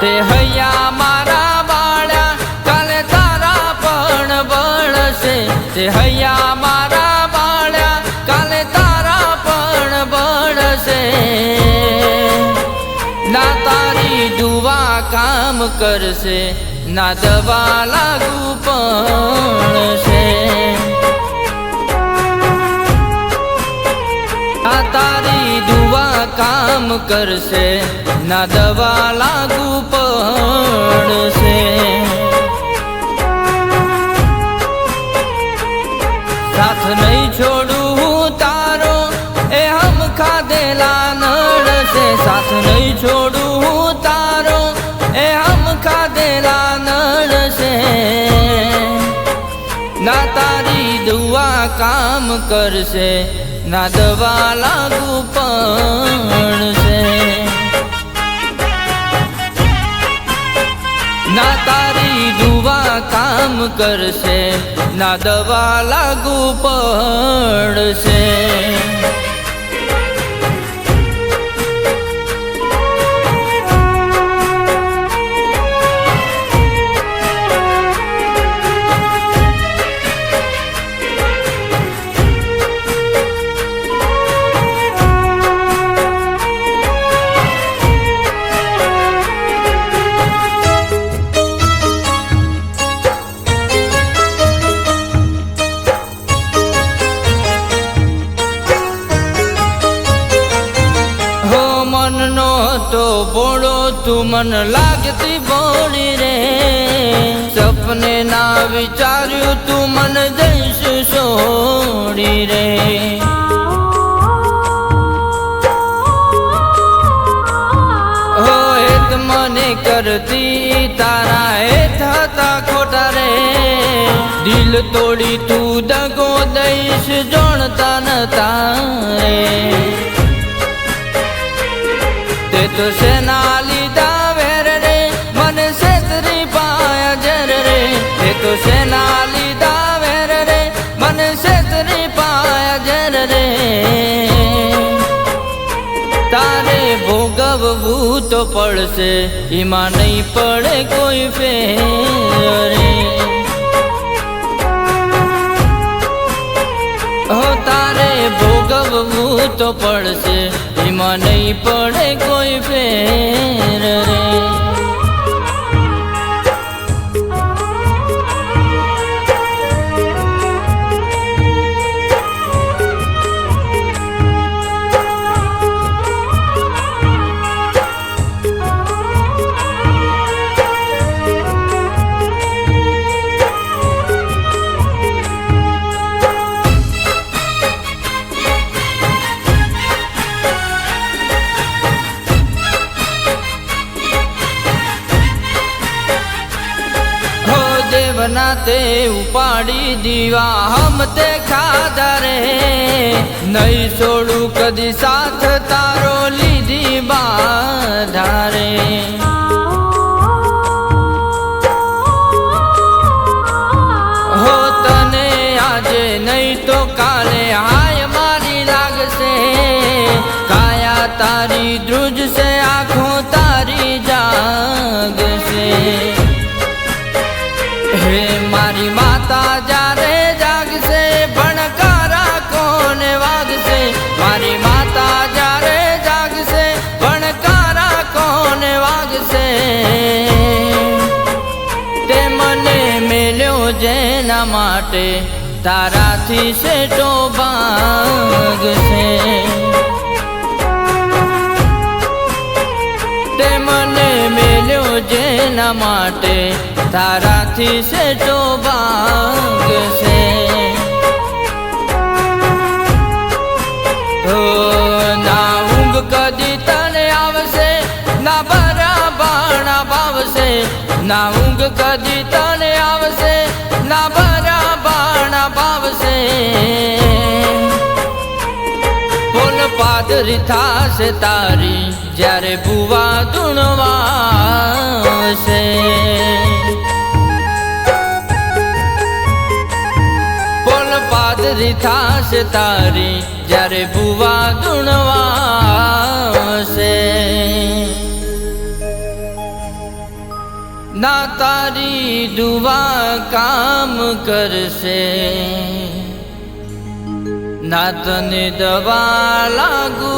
તે હૈયા મારા બાળ્યા કાલે તારા પણ બળશે તે હૈયા મારા બાળ્યા કાલે તારા પણ બળશે ના તારી દુવા કામ કરશે ના દવા લાગુ પડશે ના તારી દુવા કામ કરશે ના દવા લાગુ પડશે સાથ નહીં છોડું હું તારો એ હમ ખાધેલા નડશે સાથ નહીં છોડું હું તારો એ હમ ખાધેલા નડશે ના તારી દુઆ કામ કરશે ના દવા લાગુ પડશે ના તારી દુઆ કામ કરશે ના દવા લાગુ પડશે તો બોળો તું મન લાગતી બોળી રે સપને ના વિચાર્યું તું મન જઈશ છોડી રે હો એત મને કરતી તારા એ થતા ખોટા રે દિલ તોડી તું દગો દઈશ જોણતા નતા રે તે તો સેના લીધા વેર રે મને છેતરી પાયા જર રે તે તો સેના લીધા વેર રે મને છેતરી પાયા જર રે તારે ભોગવવું તો પડશે એમાં નહીં પડે કોઈ ફેર રે હો તારે ભોગવવું તો પડશે એમાં નહીં પડે કોઈ ફેર રે તે ઉપાડી દીવા હમ તે ખાધા રે નહીં છોડું કદી સાથ તારો લીધી બાધા રે હો તને આજે નહીં તો કાલે હાય મારી લાગશે કાયા તારી ધ્રુજશે આંખો તારી જાગશે હે મારી માતા જ્યારે જાગશે ભણકારા કોને વાગશે મારી માતા જ્યારે જાગશે ભણકારા કોને વાગશે તે મને મેલ્યો જેના માટે તારાથી સેટો ભાગશે તે મને મેલ્યો જેના માટે તારાથી સેટો ભાગશે ના ઊંઘ કદી તને આવશે ના બરાબર ભાવશે ના ઊંઘ કદી તને આવશે ના બરાબર ભાવશે બોલ પાદરી થાશે તારી જ્યારે બુવા ધૂણવાશે પાદરી થાશે તારી જ્યારે બુવા ધૂણવાશે ના તારી દુઆ કામ કરશે, ના તને દવા લાગુ